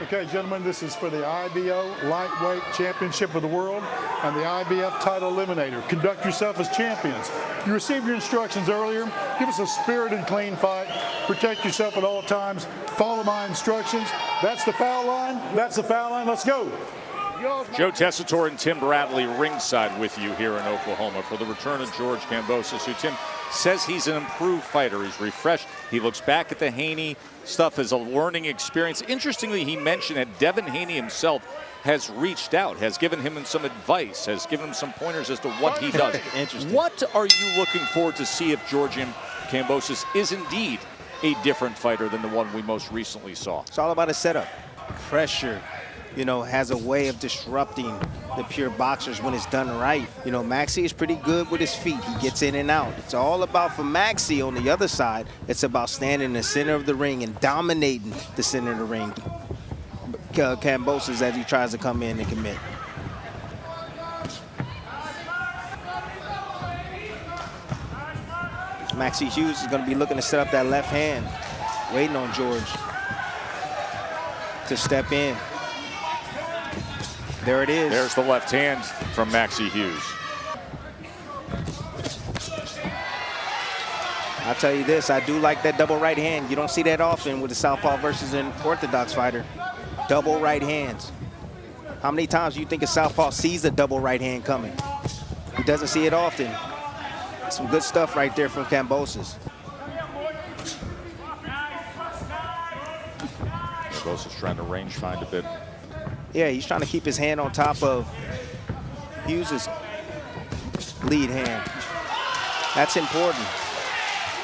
Okay, gentlemen, this is for the IBO Lightweight Championship of the World and the IBF Title Eliminator. Conduct yourself as champions. You received your instructions earlier. Give us a spirited, clean fight. Protect yourself at all times. Follow my instructions. That's the foul line. That's the foul line. Let's go. Joe Tessitore and Tim Bradley ringside with you here in Oklahoma for the return of George Kambosos, who Tim says he's an improved fighter. He's refreshed. He looks back at the Haney stuff as a learning experience. Interestingly, he mentioned that Devin Haney himself has reached out, has given him some advice, has given him some pointers as to what he does. Interesting. What are you looking forward to see if George Kambosos is indeed a different fighter than the one we most recently saw? It's all about a setup. Pressure, has a way of disrupting the pure boxers when it's done right. Maxi is pretty good with his feet. He gets in and out. It's all about, for Maxi on the other side, it's about standing in the center of the ring and dominating the center of the ring. Kambosos as he tries to come in and commit. Maxi Hughes is going to be looking to set up that left hand, waiting on George to step in. There it is. There's the left hand from Maxi Hughes. I'll tell you this, I do like that double right hand. You don't see that often with a southpaw versus an orthodox fighter. Double right hands. How many times do you think a southpaw sees a double right hand coming? He doesn't see it often. Some good stuff right there from Kambosos. Kambosos trying to range find a bit. Yeah, he's trying to keep his hand on top of Hughes' lead hand. That's important.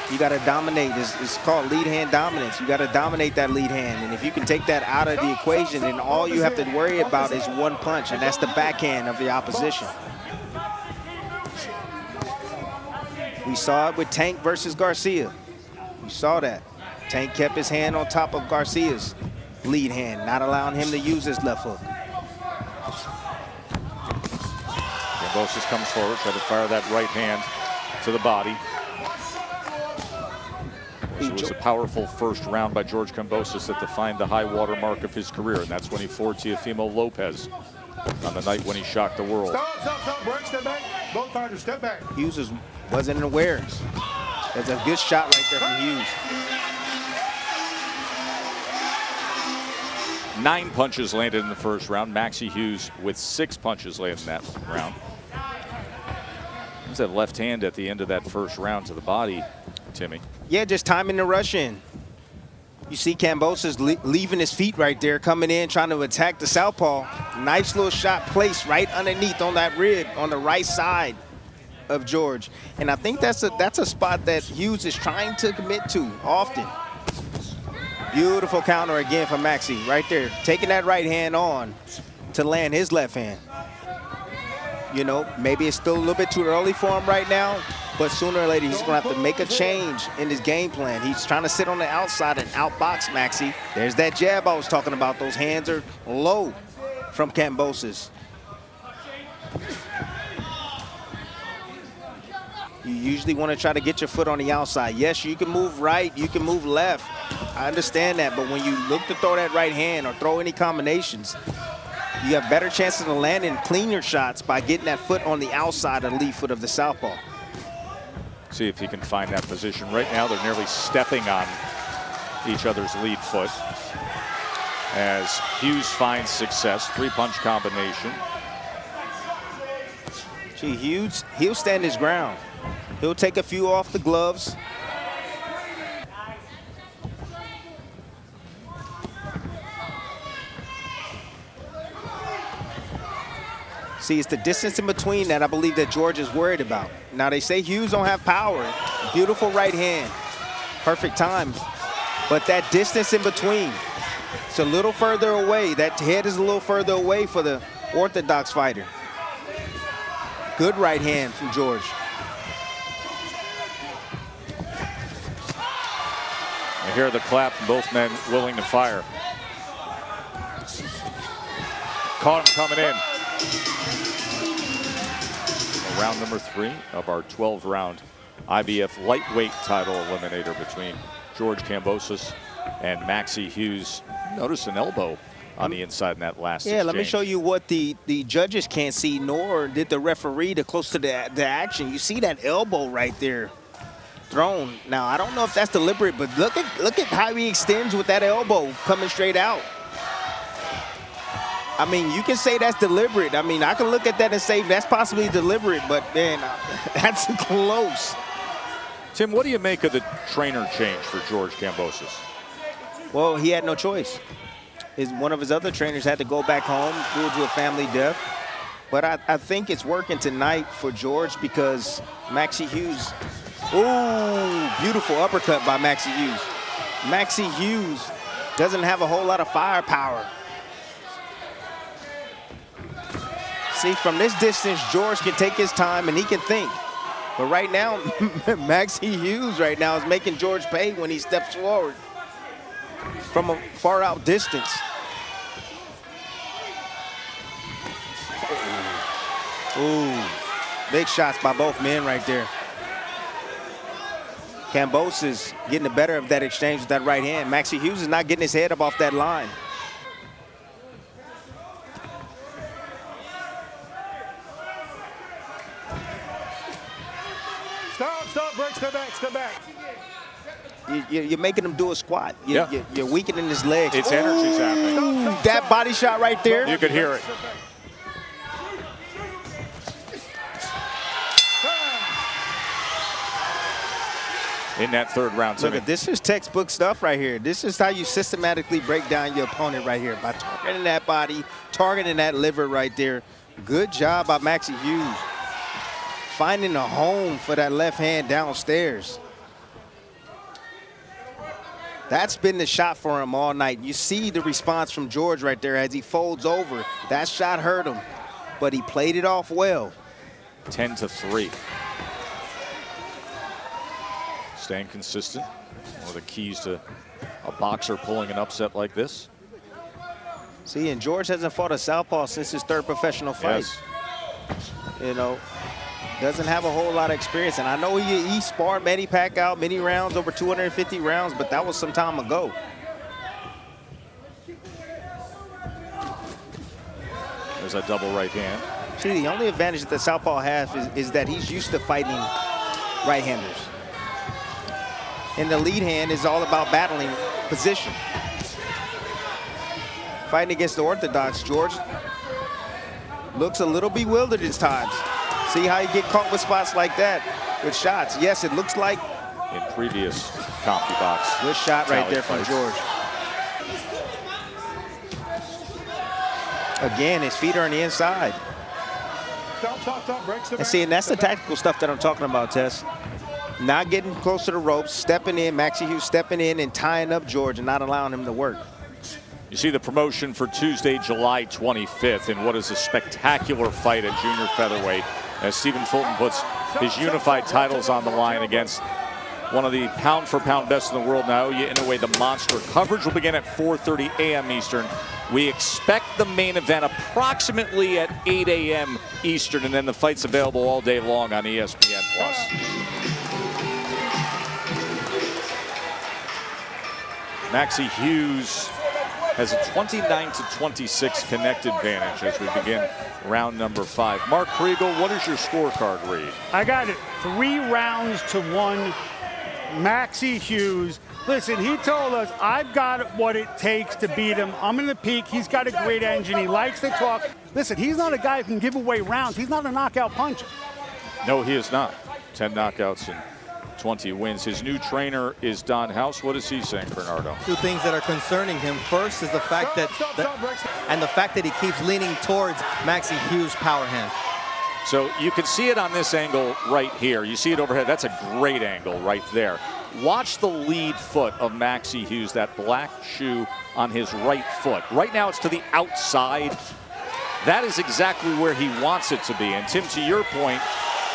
You got to dominate. It's called lead hand dominance. You got to dominate that lead hand. And if you can take that out of the equation, then all you have to worry about is one punch, and that's the backhand of the opposition. We saw it with Tank versus Garcia. We saw that. Tank kept his hand on top of Garcia's lead hand, not allowing him to use his left hook. Kambosos comes forward, try to fire that right hand to the body. It was a powerful first round by George Kambosos that defined the high water mark of his career, and that's when he floored Teofimo Lopez on the night when he shocked the world. Stop, break, step back. Both fighters, step back. Hughes wasn't aware. That's a good shot right there from Hughes. 9 punches landed in the first round. Maxi Hughes with 6 punches landed in that round. There's that left hand at the end of that first round to the body, Timmy. Yeah, just timing the rush in. You see Kambosos leaving his feet right there, coming in, trying to attack the southpaw. Nice little shot placed right underneath on that rib on the right side of George. And I think that's a spot that Hughes is trying to commit to often. Beautiful counter again from Maxi right there, taking that right hand on to land his left hand. Maybe it's still a little bit too early for him right now, but sooner or later he's going to have to make a change in his game plan. He's trying to sit on the outside and outbox Maxi. There's that jab I was talking about. Those hands are low from Kambosos. You usually want to try to get your foot on the outside. Yes, you can move right, you can move left. I understand that, but when you look to throw that right hand or throw any combinations, you have better chances of landing cleaner shots by getting that foot on the outside of the lead foot of the southpaw. See if he can find that position. Right now, they're nearly stepping on each other's lead foot as Hughes finds success. 3-punch combination. Gee, Hughes, he'll stand his ground. He'll take a few off the gloves. See, it's the distance in between that I believe that George is worried about. Now, they say Hughes don't have power. Beautiful right hand. Perfect time. But that distance in between, it's a little further away. That head is a little further away for the orthodox fighter. Good right hand from George. I hear the clap, both men willing to fire. Caught him coming in. Round number 3 of our 12-round IBF lightweight title eliminator between George Kambosos and Maxi Hughes. Notice an elbow on the inside in that last Yeah, exchange. let me show you what the judges can't see, nor did the referee to close to the action. You see that elbow right there thrown. Now, I don't know if that's deliberate, but look at how he extends with that elbow coming straight out. I mean, you can say that's deliberate. I mean, I can look at that and say that's possibly deliberate, but man, that's close. Tim, what do you make of the trainer change for George Kambosos? Well, he had no choice. One of his other trainers had to go back home due to a family death. But I think it's working tonight for George because Maxi Hughes, ooh, beautiful uppercut by Maxi Hughes. Maxi Hughes doesn't have a whole lot of firepower. See, from this distance, George can take his time and he can think. But right now, Maxi Hughes right now is making George pay when he steps forward from a far out distance. Ooh, big shots by both men right there. Kambosos getting the better of that exchange with that right hand. Maxi Hughes is not getting his head up off that line. Stop, break, step back. You're making him do a squat. You're weakening his legs. It's energy happening. That body shot right there. You could hear it. In that third round. Look, this is textbook stuff right here. This is how you systematically break down your opponent right here, by targeting that body, targeting that liver right there. Good job by Maxi Hughes. Finding a home for that left hand downstairs. That's been the shot for him all night. You see the response from George right there as he folds over. That shot hurt him, but he played it off well. 10-3. Staying consistent, one of the keys to a boxer pulling an upset like this. See, and George hasn't fought a southpaw since his third professional fight. Yes. You know, doesn't have a whole lot of experience. And I know he sparred Manny Pacquiao many rounds, over 250 rounds, but that was some time ago. There's a double right hand. See, the only advantage that the southpaw has is that he's used to fighting right-handers. And the lead hand is all about battling position. Fighting against the orthodox, George looks a little bewildered at times. See how he get caught with spots like that, with shots. Yes, it looks like. In previous CompuBox. Good shot right there from George. Again, his feet are on the inside. Stop, break, step back. And see, and that's the tactical stuff that I'm talking about, Tess. Not getting close to the ropes, stepping in, Maxi Hughes stepping in and tying up George and not allowing him to work. You see the promotion for Tuesday, July 25th, in what is a spectacular fight at junior featherweight, as Stephen Fulton puts his unified titles on the line against one of the pound-for-pound best in the world, Naoya Inoue, the monster. Coverage will begin at 4:30 a.m. Eastern. We expect the main event approximately at 8 a.m. Eastern, and then the fight's available all day long on ESPN+. Maxi Hughes has a 29-26 connect advantage as we begin round number 5. Mark Kriegel, what does your scorecard read? I got it 3-1. Maxi Hughes. Listen, he told us, I've got what it takes to beat him. I'm in the peak. He's got a great engine. He likes to talk. Listen, he's not a guy who can give away rounds. He's not a knockout puncher. No, he is not. 10 knockouts and 20 wins. His new trainer is Don House. What is he saying, Bernardo? Two things that are concerning him. First is the fact that the fact that he keeps leaning towards Maxi Hughes' power hand. So you can see it on this angle right here. You see it overhead. That's a great angle right there. Watch the lead foot of Maxi Hughes, that black shoe on his right foot. Right now it's to the outside. That is exactly where he wants it to be. And Tim, to your point,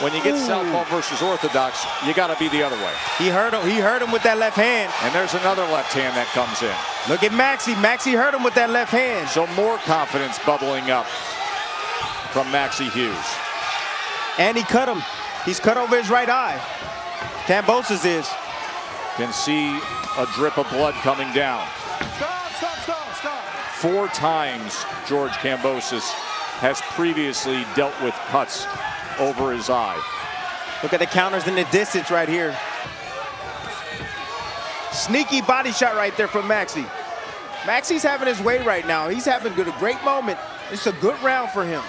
when you get southpaw versus orthodox, you got to be the other way. He hurt him with that left hand. And there's another left hand that comes in. Look at Maxi. Maxi hurt him with that left hand. So more confidence bubbling up from Maxi Hughes. And he cut him. He's cut over his right eye. Kambosos is. Can see a drip of blood coming down. Stop. 4 times George Kambosos has previously dealt with cuts over his eye. Look at the counters in the distance right here. Sneaky body shot right there from Maxi. Maxi's having his way right now. He's having a great moment. It's a good round for him.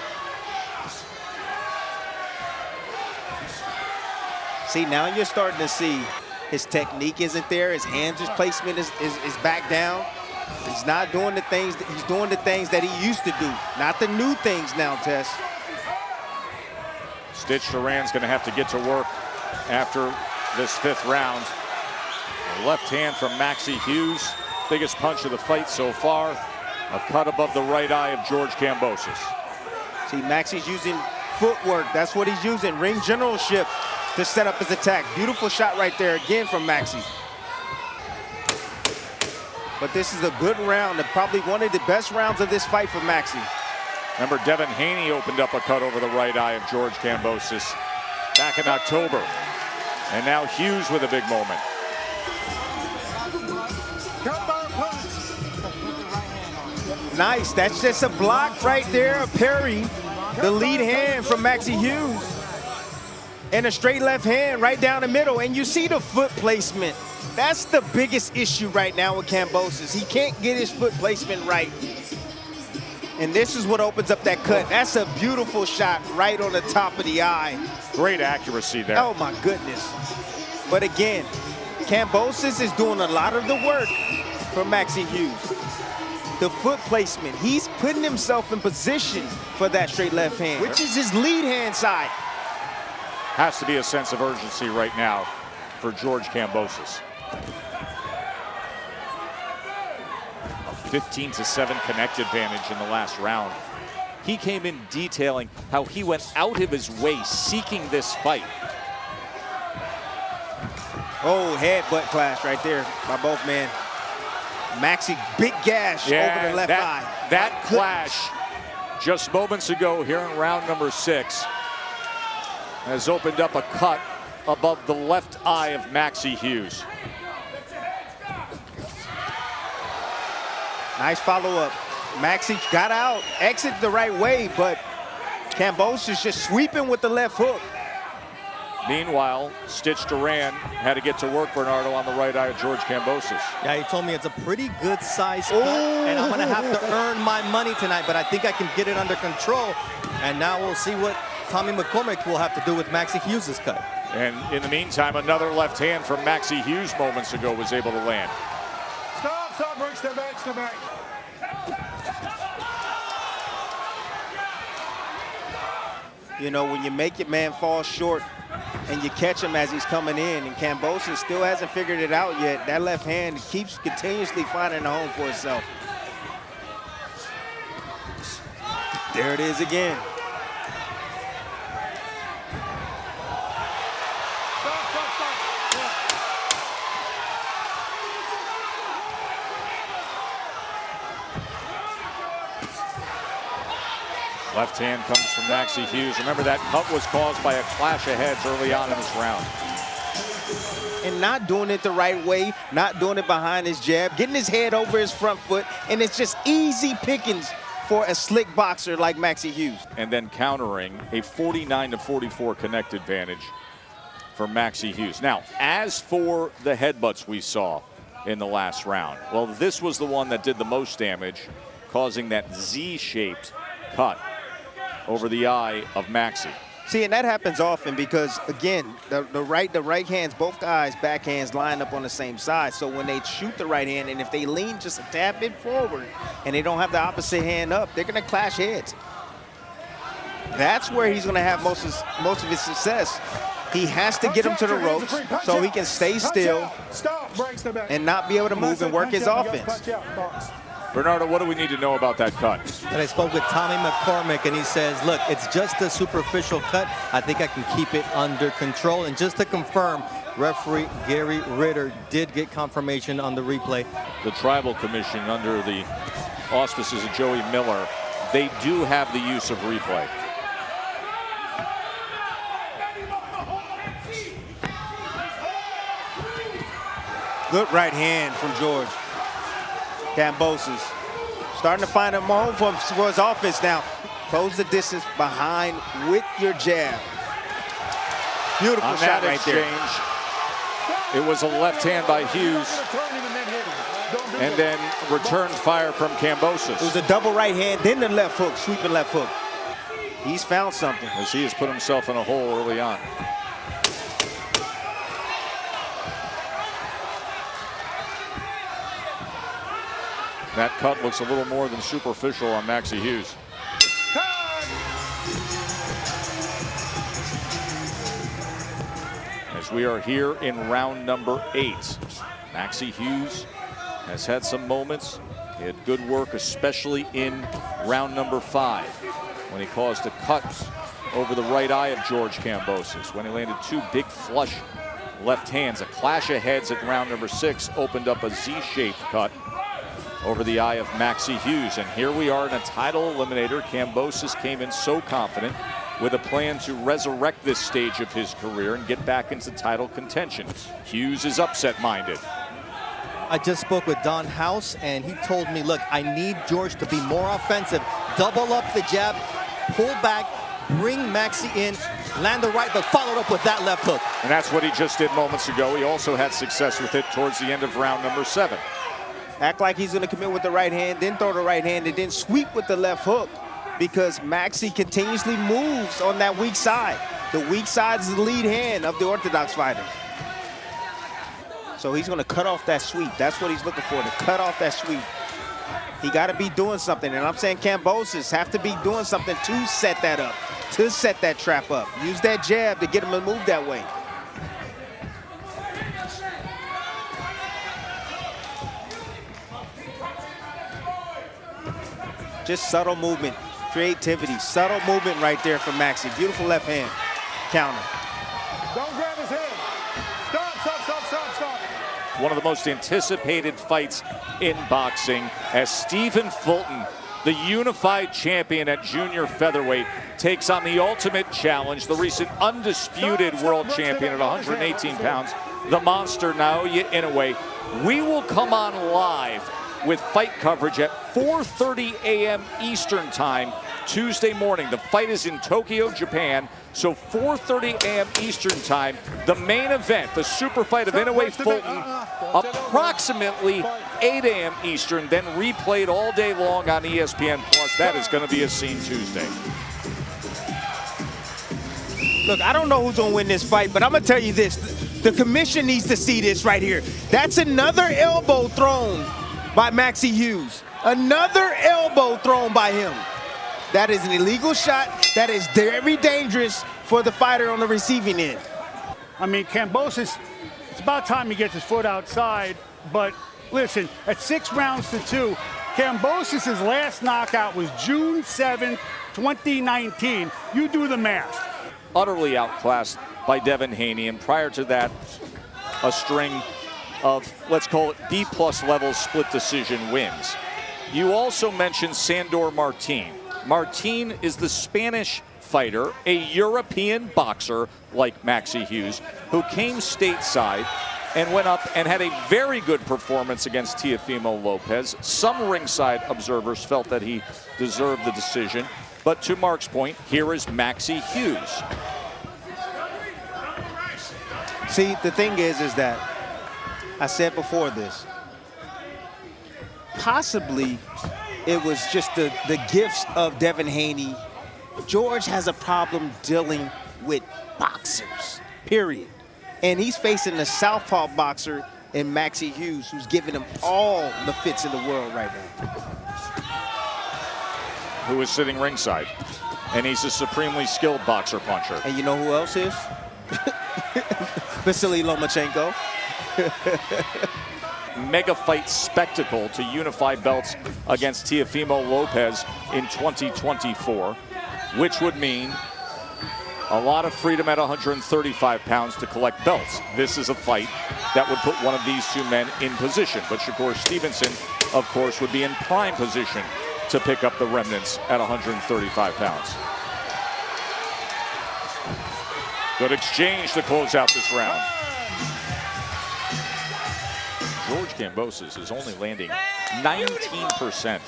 See, now you're starting to see his technique isn't there. His hand placement is back down. He's not doing the things he's doing the things that he used to do, not the new things now, Tess. Stitch Duran's going to have to get to work after this 5th round. A left hand from Maxi Hughes, biggest punch of the fight so far. A cut above the right eye of George Kambosos. See, Maxi's using footwork. That's what he's using. Ring generalship to set up his attack. Beautiful shot right there again from Maxi. But this is a good round, and probably one of the best rounds of this fight for Maxi. Remember, Devin Haney opened up a cut over the right eye of George Kambosos back in October. And now Hughes with a big moment. Nice, that's just a block right there, a parry. The lead hand from Maxi Hughes. And a straight left hand right down the middle. And you see the foot placement. That's the biggest issue right now with Kambosos. He can't get his foot placement right. And this is what opens up that cut. That's a beautiful shot right on the top of the eye. Great accuracy there. Oh my goodness. But again, Kambosos is doing a lot of the work for Maxi Hughes. The foot placement, he's putting himself in position for that straight left hand, which is his lead hand side. Has to be a sense of urgency right now for George Kambosos. A 15-7 connect advantage in the last round. He came in detailing how he went out of his way seeking this fight. Oh, head butt clash right there by both men. Maxi, big gash over the left eye. That clash just moments ago here in round number 6 has opened up a cut above the left eye of Maxi Hughes. Nice follow-up. Maxi got out, exited the right way, but Kambosos just sweeping with the left hook. Meanwhile, Stitch Duran had to get to work, Bernardo, on the right eye of George Kambosos. Yeah, he told me it's a pretty good size cut, and I'm going to have to earn my money tonight, but I think I can get it under control. And now we'll see what Tommy McCormick will have to do with Maxi Hughes' cut. And in the meantime, another left hand from Maxi Hughes moments ago was able to land. Stop, break, step back, step back. You know, when you make your man fall short and you catch him as he's coming in, and Kambosos still hasn't figured it out yet, that left hand keeps continuously finding a home for itself. There it is again. Left hand comes from Maxi Hughes. Remember, that cut was caused by a clash of heads early on in this round. And not doing it the right way, not doing it behind his jab, getting his head over his front foot, and it's just easy pickings for a slick boxer like Maxi Hughes. And then countering a 49-44 connect advantage for Maxi Hughes. Now, as for the headbutts we saw in the last round, well, this was the one that did the most damage, causing that Z-shaped cut over the eye of Maxi. See, and that happens often because, again, the right hands, both guys' backhands line up on the same side. So when they shoot the right hand, and if they lean just a tad bit forward and they don't have the opposite hand up, they're going to clash heads. That's where he's going to have most of his success. He has to get him to the ropes so he can stay still and not be able to move and work his offense. Bernardo, what do we need to know about that cut? And I spoke with Tommy McCormick, and he says, look, it's just a superficial cut. I think I can keep it under control. And just to confirm, referee Gerald Ritter did get confirmation on the replay. The Tribal Commission, under the auspices of Joey Miller, they do have the use of replay. Good right hand from George Kambosos. Starting to find a home for his offense now. Close the distance behind with your jab. Beautiful On shot that right there. exchange, it was a left hand by Hughes, and then returned fire from Kambosos. It was a double right hand, then the left hook, sweeping left hook. He's found something. As he has put himself in a hole early on. That cut looks a little more than superficial on Maxi Hughes. As we are here in round number 8, Maxi Hughes has had some moments. He had good work, especially in round number 5, when he caused a cut over the right eye of George Kambosos, when he landed 2 big flush left hands. A clash of heads at round number 6 opened up a Z-shaped cut over the eye of Maxi Hughes. And here we are in a title eliminator. Kambosos came in so confident with a plan to resurrect this stage of his career and get back into title contention. Hughes is upset-minded. I just spoke with Don House, and he told me, look, I need George to be more offensive. Double up the jab, pull back, bring Maxi in, land the right, but followed up with that left hook. And that's what he just did moments ago. He also had success with it towards the end of round number 7. Act like he's going to come in with the right hand, then throw the right hand, and then sweep with the left hook, because Maxi continuously moves on that weak side. The weak side is the lead hand of the orthodox fighter. So he's going to cut off that sweep. That's what he's looking for, to cut off that sweep. He got to be doing something, and I'm saying Kambosos have to be doing something to set that up, to set that trap up. Use that jab to get him to move that way. Just subtle movement, creativity, subtle movement right there from Maxi. Beautiful left hand counter. Don't grab his head. Stop, stop, stop, stop, stop. One of the most anticipated fights in boxing, as Stephen Fulton, the unified champion at junior featherweight, takes on the ultimate challenge, the recent undisputed world champion at 118 pounds, the monster Naoya Inoue. We will come on live with fight coverage at 4:30 a.m. Eastern Time Tuesday morning. The fight is in Tokyo, Japan, so 4:30 a.m. Eastern Time. The main event, the super fight of Inoue Fulton, approximately 8 a.m. Eastern, then replayed all day long on ESPN+. That is going to be a scene Tuesday. Look, I don't know who's going to win this fight, but I'm going to tell you this. The commission needs to see this right here. That's another elbow thrown by Maxi Hughes. Another elbow thrown by him. That is an illegal shot. That is very dangerous for the fighter on the receiving end. I mean, Kambosos, it's about time he gets his foot outside. But listen, at 6 rounds to 2, Kambosos' last knockout was June 7th, 2019. You do the math. Utterly outclassed by Devin Haney, and prior to that, a string of, let's call it B+ level split decision wins. You also mentioned Sandor Martin. Martin is the Spanish fighter, a European boxer like Maxi Hughes, who came stateside and went up and had a very good performance against Teofimo Lopez. Some ringside observers felt that he deserved the decision, but to Mark's point, here is Maxi Hughes. See, the thing is that I said before this, possibly it was just the gifts of Devin Haney. George has a problem dealing with boxers, period. And he's facing a southpaw boxer in Maxi Hughes, who's giving him all the fits in the world right now. Who is sitting ringside, and he's a supremely skilled boxer puncher. And you know who else is? Vasily Lomachenko. Mega fight spectacle to unify belts against Teofimo Lopez in 2024, which would mean a lot of freedom at 135 pounds to collect belts. This is a fight that would put one of these two men in position, but Shakur Stevenson, of course, would be in prime position to pick up the remnants at 135 pounds. Good exchange to close out this round. George Kambosos is only landing 19%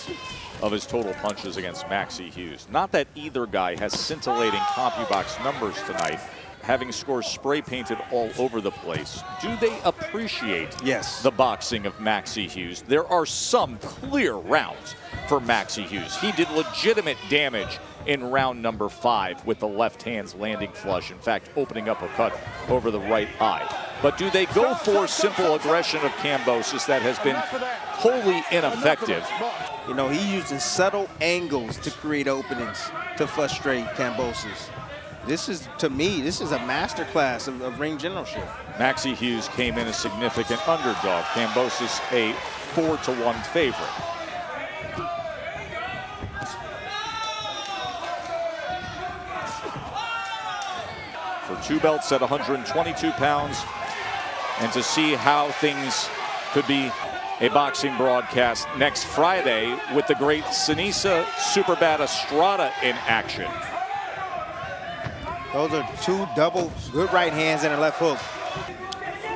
of his total punches against Maxi Hughes. Not that either guy has scintillating CompuBox numbers tonight, having scores spray painted all over the place. Do they appreciate the boxing of Maxi Hughes? There are some clear rounds for Maxi Hughes. He did legitimate damage in round number 5 with the left hand's landing flush. In fact, opening up a cut over the right eye. But do they go for simple aggression of Kambosos that has been wholly ineffective? You know, he's using subtle angles to create openings to frustrate Kambosos. This is, to me, this is a masterclass of ring generalship. Maxi Hughes came in a significant underdog. Kambosos a 4-1 favorite. For 2 belts at 122 pounds, and to see how things could be a boxing broadcast next Friday with the great Sinisa Superbat Estrada in action. Those are 2 double good right hands and a left hook.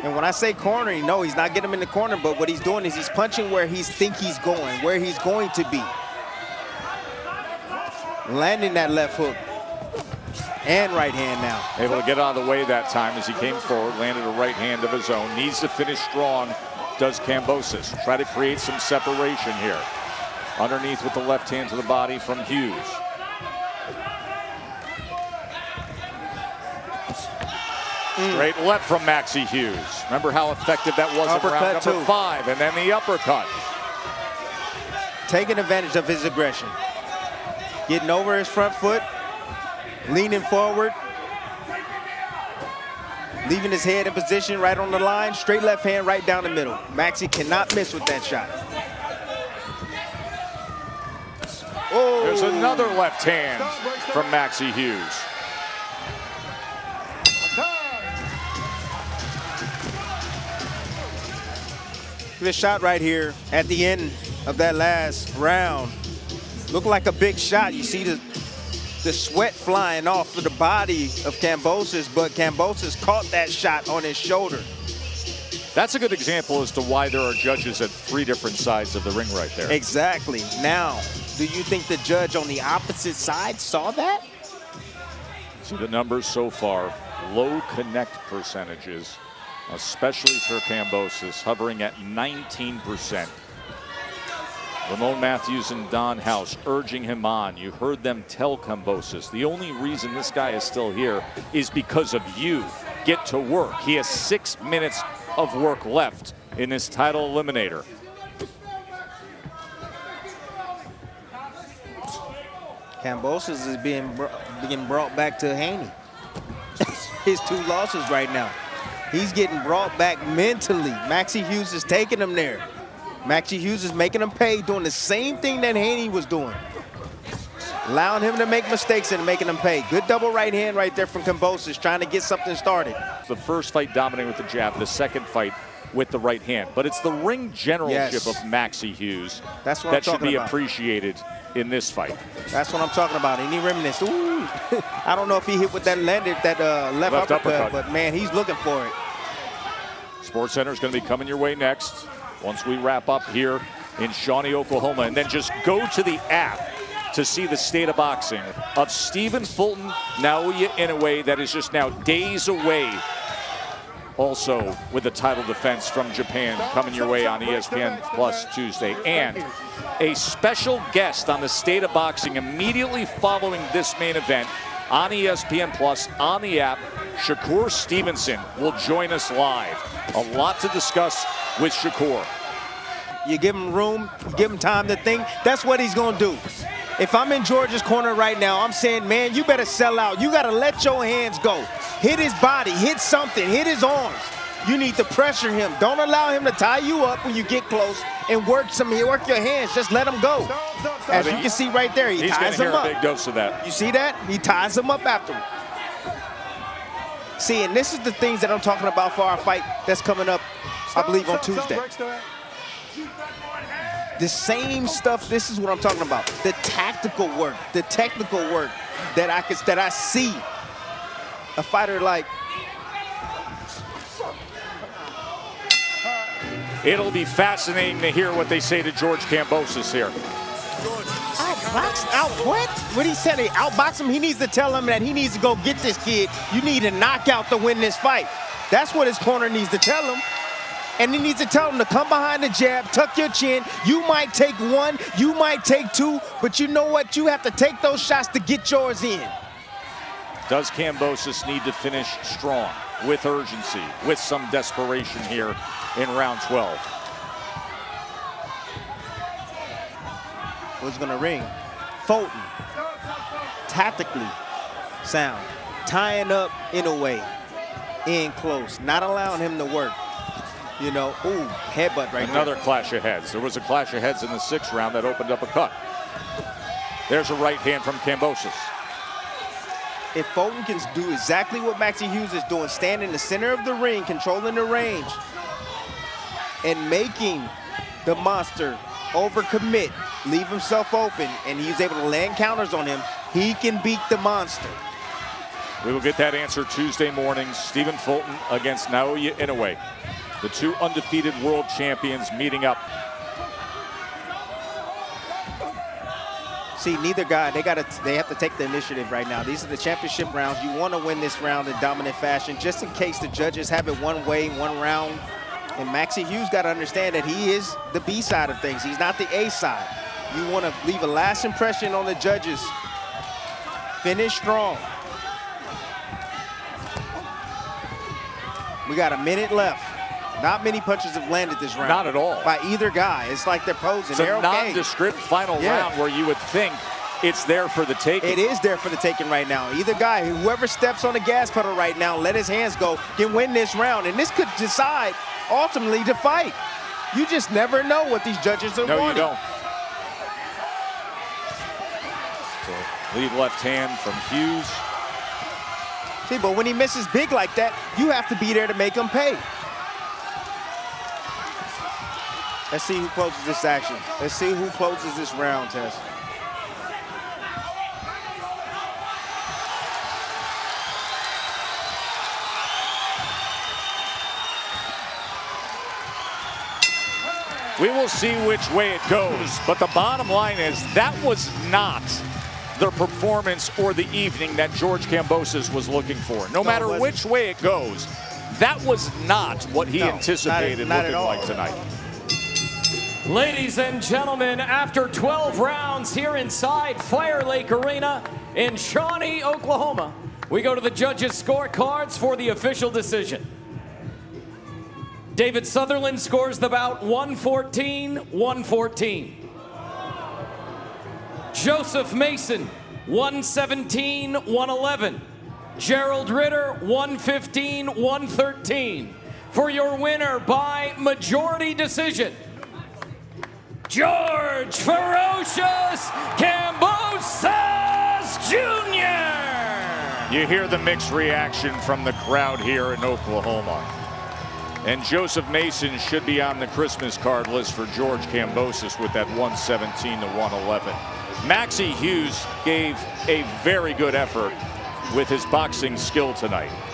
And when I say cornering, no, he's not getting him in the corner, but what he's doing is he's punching where he thinks he's going, where he's going to be. Landing that left hook and right hand now. Able to get out of the way that time as he came forward, landed a right hand of his own. Needs to finish strong, does Kambosos. Try to create some separation here. Underneath with the left hand to the body from Hughes. Straight left from Maxi Hughes. Remember how effective that was in round number 5, and then the uppercut. Taking advantage of his aggression. Getting over his front foot, leaning forward, leaving his head in position right on the line, straight left hand right down the middle. Maxi cannot miss with that shot. Oh. There's another left hand from Maxi Hughes. This shot right here at the end of that last round looked like a big shot. You see the sweat flying off of the body of Kambosos, but Kambosos caught that shot on his shoulder. That's a good example as to why there are judges at 3 different sides of the ring right there. Exactly. Now, do you think the judge on the opposite side saw that? See the numbers so far, low connect percentages, especially for Kambosos, hovering at 19%. Ramon Matthews and Don House urging him on. You heard them tell Kambosos, the only reason this guy is still here is because of you. Get to work. He has 6 minutes of work left in this title eliminator. Kambosos is being brought back to Haney. His 2 losses right now. He's getting brought back mentally. Maxi Hughes is taking him there. Maxi Hughes is making him pay, doing the same thing that Haney was doing. Allowing him to make mistakes and making him pay. Good double right hand right there from Kambosos, trying to get something started. The first fight dominating with the jab, the second fight with the right hand. But it's the ring generalship of Maxi Hughes that should be appreciated in this fight. That's what I'm talking about. Any remnants. Ooh. I don't know if he hit with that left uppercut, but man, he's looking for it. SportsCenter is going to be coming your way next once we wrap up here in Shawnee, Oklahoma. And then just go to the app to see the state of boxing of Stephen Fulton, Naoya Inoue, that is just now days away. Also with the title defense from Japan coming your way on ESPN Plus Tuesday. And a special guest on the state of boxing immediately following this main event on ESPN Plus, on the app. Shakur Stevenson will join us live. A lot to discuss with Shakur. You give him room, you give him time to think. That's what he's going to do. If I'm in George's corner right now, I'm saying, man, you better sell out. You got to let your hands go. Hit his body, hit something, hit his arms. You need to pressure him. Don't allow him to tie you up when you get close and work your hands. Just let him go. As you can see right there, he ties him up. He's going to hear a big dose of that. You see that? He ties him up after him. See, and this is the things that I'm talking about for our fight that's coming up, I believe, on Tuesday. The same stuff, this is what I'm talking about. The tactical work, the technical work that I see a fighter like. It'll be fascinating to hear what they say to George Kambosos here. George, outbox? What he said, he outbox him. He needs to tell him that he needs to go get this kid. You need a knockout to win this fight. That's what his corner needs to tell him. And he needs to tell him to come behind the jab, tuck your chin. You might take one, you might take two, but you know what? You have to take those shots to get yours in. Does Kambosos need to finish strong, with urgency, with some desperation here in round 12? Who's gonna ring? Fulton. Tactically sound. Tying up in a way. In close. Not allowing him to work. You know, ooh, headbutt right Another there. clash of heads. There was a clash of heads in the 6th round that opened up a cut. There's a right hand from Kambosos. If Fulton can do exactly what Maxi Hughes is doing, stand in the center of the ring, controlling the range, and making the monster overcommit, leave himself open, and he's able to land counters on him, he can beat the monster. We will get that answer Tuesday morning. Stephen Fulton against Naoya Inoue. The two undefeated world champions meeting up. See, neither guy, they have to take the initiative right now. These are the championship rounds. You want to win this round in dominant fashion, just in case the judges have it one way, one round. And Maxi Hughes got to understand that he is the B side of things. He's not the A side. You want to leave a last impression on the judges. Finish strong. We got a minute left. Not many punches have landed this round. Not at all. By either guy. It's like they're posing. It's they're a okay. nondescript final round where you would think it's there for the taking. It is there for the taking right now. Either guy, whoever steps on the gas pedal right now, let his hands go, can win this round. And this could decide, ultimately, the fight. You just never know what these judges are wanting. No, you don't. So, lead left hand from Hughes. See, but when he misses big like that, you have to be there to make him pay. Let's see who closes this action. Let's see who closes this round, Tess. We will see which way it goes, but the bottom line is that was not the performance or the evening that George Kambosos was looking for. No matter which way it goes, that was not what he anticipated not looking like tonight. Ladies and gentlemen, after 12 rounds here inside Firelake Arena in Shawnee, Oklahoma, we go to the judges' scorecards for the official decision. David Sutherland scores the bout 114-114. Josef Mason, 117-111. Gerald Ritter, 115-113. For your winner by majority decision, George Ferocious Kambosos Jr. You hear the mixed reaction from the crowd here in Oklahoma. And Josef Mason should be on the Christmas card list for George Kambosos with that 117-111. Maxi Hughes gave a very good effort with his boxing skill tonight.